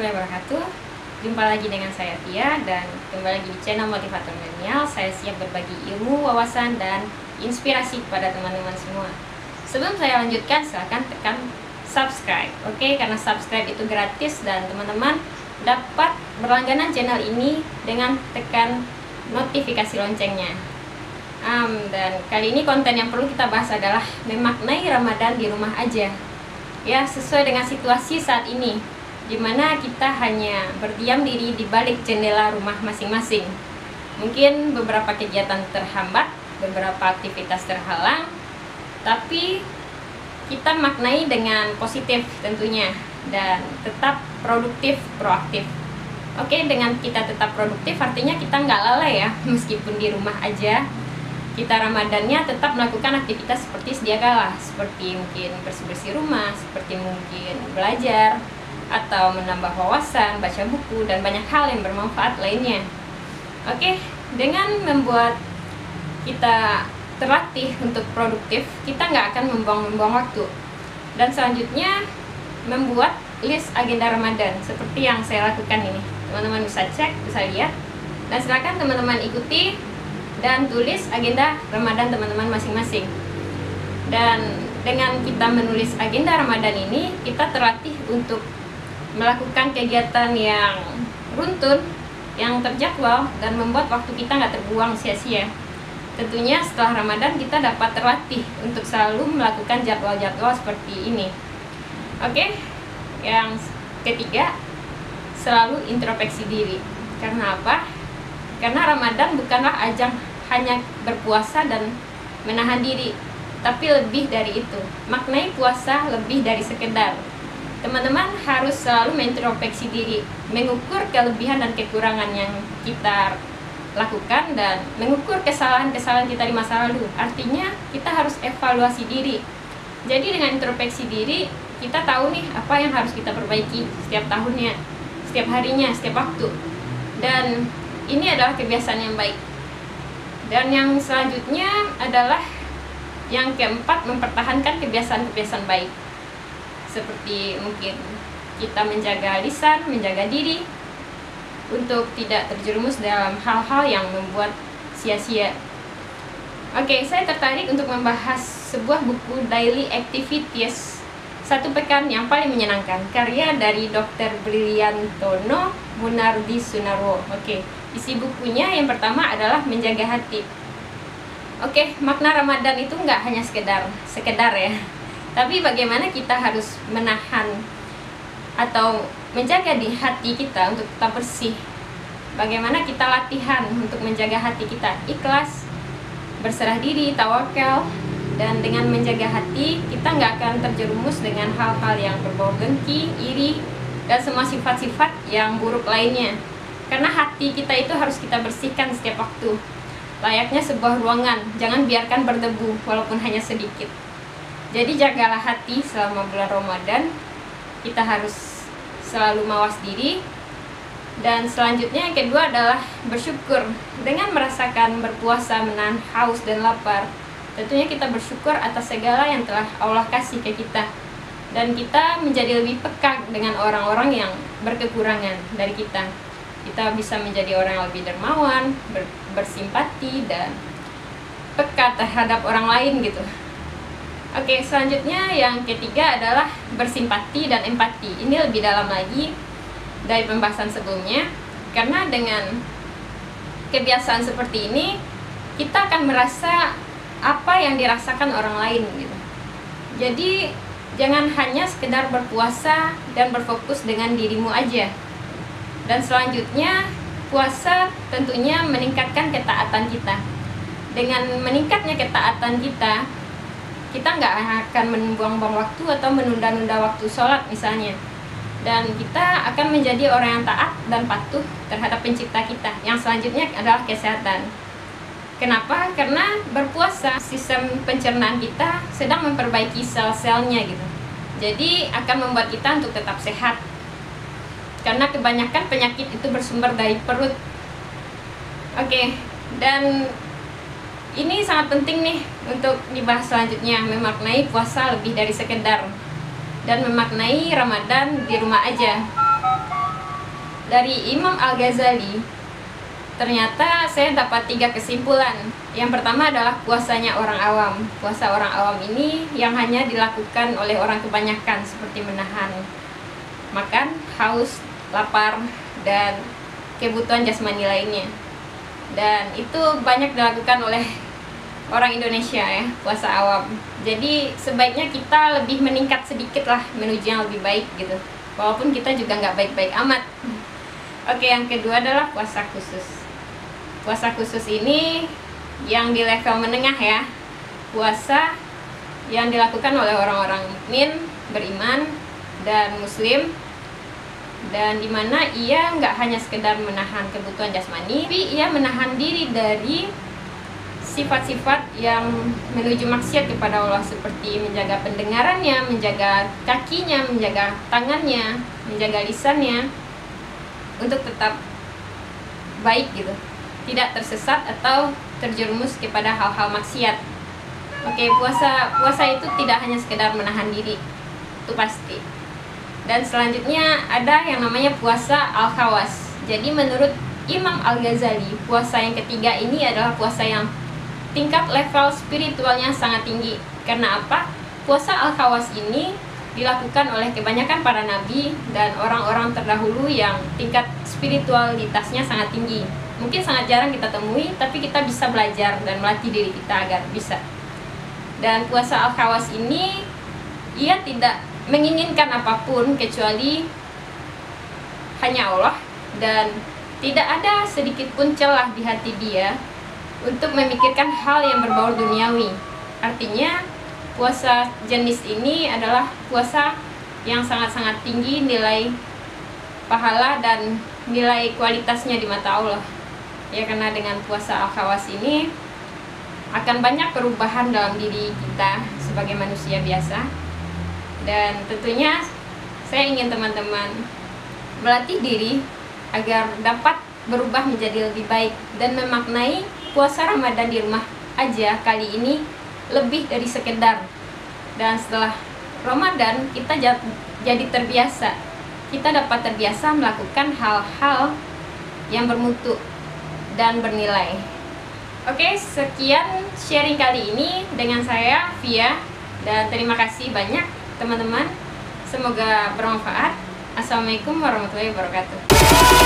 warahmatullahi wabarakatuh. Jumpa lagi dengan saya Tia dan kembali lagi di channel Motivator Milenial. Saya siap berbagi ilmu, wawasan, dan inspirasi kepada teman-teman semua. Sebelum saya lanjutkan, silahkan tekan subscribe, oke? Karena subscribe itu gratis dan teman-teman dapat berlangganan channel ini dengan tekan notifikasi loncengnya. Dan kali ini konten yang perlu kita bahas adalah memaknai Ramadan di rumah aja. Ya, sesuai dengan situasi saat ini, dimana kita hanya berdiam diri di balik jendela rumah masing-masing. Mungkin beberapa kegiatan terhambat, beberapa aktivitas terhalang, tapi kita maknai dengan positif tentunya dan tetap produktif, proaktif. Oke, dengan kita tetap produktif artinya kita nggak lalai ya, meskipun di rumah aja. Kita Ramadannya tetap melakukan aktivitas seperti sedia kala, seperti mungkin bersih-bersih rumah, seperti mungkin belajar, atau menambah wawasan, baca buku, dan banyak hal yang bermanfaat lainnya. Oke, dengan membuat kita terlatih untuk produktif, kita nggak akan membuang-buang waktu. Dan selanjutnya, membuat list agenda Ramadan, seperti yang saya lakukan ini. Teman-teman bisa cek, bisa lihat, dan silakan teman-teman ikuti dan tulis agenda Ramadan teman-teman masing-masing. Dan dengan kita menulis agenda Ramadan ini, kita terlatih untuk melakukan kegiatan yang runtun, yang terjadwal, dan membuat waktu kita nggak terbuang sia-sia. Tentunya setelah Ramadan kita dapat terlatih untuk selalu melakukan jadwal-jadwal seperti ini. Oke, yang ketiga, selalu introspeksi diri. Karena apa? Karena Ramadan bukanlah ajang hanya berpuasa dan menahan diri, tapi lebih dari itu. Maknai puasa lebih dari sekedar. Teman-teman harus selalu mengintrospeksi diri, mengukur kelebihan dan kekurangan yang kita lakukan, dan mengukur kesalahan-kesalahan kita di masa lalu. Artinya kita harus evaluasi diri. Jadi dengan introspeksi diri, kita tahu nih apa yang harus kita perbaiki setiap tahunnya, setiap harinya, setiap waktu. Dan ini adalah kebiasaan yang baik. Dan yang selanjutnya adalah yang keempat, mempertahankan kebiasaan-kebiasaan baik. Seperti mungkin kita menjaga lisan, menjaga diri untuk tidak terjerumus dalam hal-hal yang membuat sia-sia. Oke, saya tertarik untuk membahas sebuah buku Daily Activities 1 Pekan yang Paling Menyenangkan, karya dari Dr. Briliantono Munardi Sunarwo. Oke, isi bukunya yang pertama adalah menjaga hati. Oke, makna Ramadan itu nggak hanya sekedar ya, tapi bagaimana kita harus menahan atau menjaga di hati kita untuk tetap bersih. Bagaimana kita latihan untuk menjaga hati kita ikhlas, berserah diri, tawakal. Dan dengan menjaga hati, kita nggak akan terjerumus dengan hal-hal yang berbau dengki, iri, dan semua sifat-sifat yang buruk lainnya. Karena hati kita itu harus kita bersihkan setiap waktu. Layaknya sebuah ruangan, jangan biarkan berdebu walaupun hanya sedikit. Jadi jagalah hati selama bulan Ramadan. Kita harus selalu mawas diri. Dan selanjutnya yang kedua adalah bersyukur. Dengan merasakan berpuasa, menahan haus dan lapar, tentunya kita bersyukur atas segala yang telah Allah kasih ke kita. Dan kita menjadi lebih peka dengan orang-orang yang berkekurangan dari kita. Kita bisa menjadi orang yang lebih dermawan, bersimpati, dan peka terhadap orang lain gitu. Oke, selanjutnya yang ketiga adalah bersimpati dan empati. Ini lebih dalam lagi dari pembahasan sebelumnya. Karena dengan kebiasaan seperti ini, kita akan merasa apa yang dirasakan orang lain gitu. Jadi jangan hanya sekedar berpuasa dan berfokus dengan dirimu aja. Dan selanjutnya, puasa tentunya meningkatkan ketaatan kita. Dengan meningkatnya ketaatan kita, kita nggak akan membuang-buang waktu atau menunda-nunda waktu sholat misalnya. Dan kita akan menjadi orang yang taat dan patuh terhadap pencipta kita. Yang selanjutnya adalah kesehatan. Kenapa? Karena berpuasa, sistem pencernaan kita sedang memperbaiki sel-selnya gitu. Jadi akan membuat kita untuk tetap sehat. Karena kebanyakan penyakit itu bersumber dari perut. Oke, dan ini sangat penting nih untuk dibahas selanjutnya, memaknai puasa lebih dari sekedar, dan memaknai Ramadan di rumah aja. Dari Imam Al-Ghazali, ternyata saya dapat 3 kesimpulan. Yang pertama adalah puasanya orang awam. Puasa orang awam ini yang hanya dilakukan oleh orang kebanyakan, seperti menahan makan, haus, lapar, dan kebutuhan jasmani lainnya. Dan itu banyak dilakukan oleh orang Indonesia ya, puasa awam. Jadi sebaiknya kita lebih meningkat sedikit lah menuju yang lebih baik gitu, walaupun kita juga nggak baik-baik amat. Oke, yang kedua adalah puasa khusus. Puasa khusus ini yang di level menengah ya, puasa yang dilakukan oleh orang-orang mukmin, beriman, dan muslim, dan dimana ia nggak hanya sekedar menahan kebutuhan jasmani, tapi ia menahan diri dari sifat-sifat yang menuju maksiat kepada Allah, seperti menjaga pendengarannya, menjaga kakinya, menjaga tangannya, menjaga lisannya untuk tetap baik gitu, tidak tersesat atau terjerumus kepada hal-hal maksiat. Oke, puasa itu tidak hanya sekedar menahan diri, itu pasti. Dan selanjutnya ada yang namanya puasa al-khawas. Jadi menurut Imam Al-Ghazali, puasa yang ketiga ini adalah puasa yang tingkat level spiritualnya sangat tinggi. Karena apa? Puasa al-khawas ini dilakukan oleh kebanyakan para nabi dan orang-orang terdahulu yang tingkat spiritualitasnya sangat tinggi. Mungkin sangat jarang kita temui, tapi kita bisa belajar dan melatih diri kita agar bisa. Dan puasa al-khawas ini, ia tidak menginginkan apapun kecuali hanya Allah, dan tidak ada sedikit pun celah di hati dia untuk memikirkan hal yang berbau duniawi. Artinya puasa jenis ini adalah puasa yang sangat-sangat tinggi nilai pahala dan nilai kualitasnya di mata Allah. Ya, karena dengan puasa al-khawas ini akan banyak perubahan dalam diri kita sebagai manusia biasa. Dan tentunya saya ingin teman-teman melatih diri agar dapat berubah menjadi lebih baik dan memaknai puasa Ramadan di rumah aja kali ini lebih dari sekedar. Dan setelah Ramadan kita jadi terbiasa. Kita dapat terbiasa melakukan hal-hal yang bermutu dan bernilai. Oke, sekian sharing kali ini dengan saya, Via, dan terima kasih banyak teman-teman, semoga bermanfaat. Assalamualaikum warahmatullahi wabarakatuh.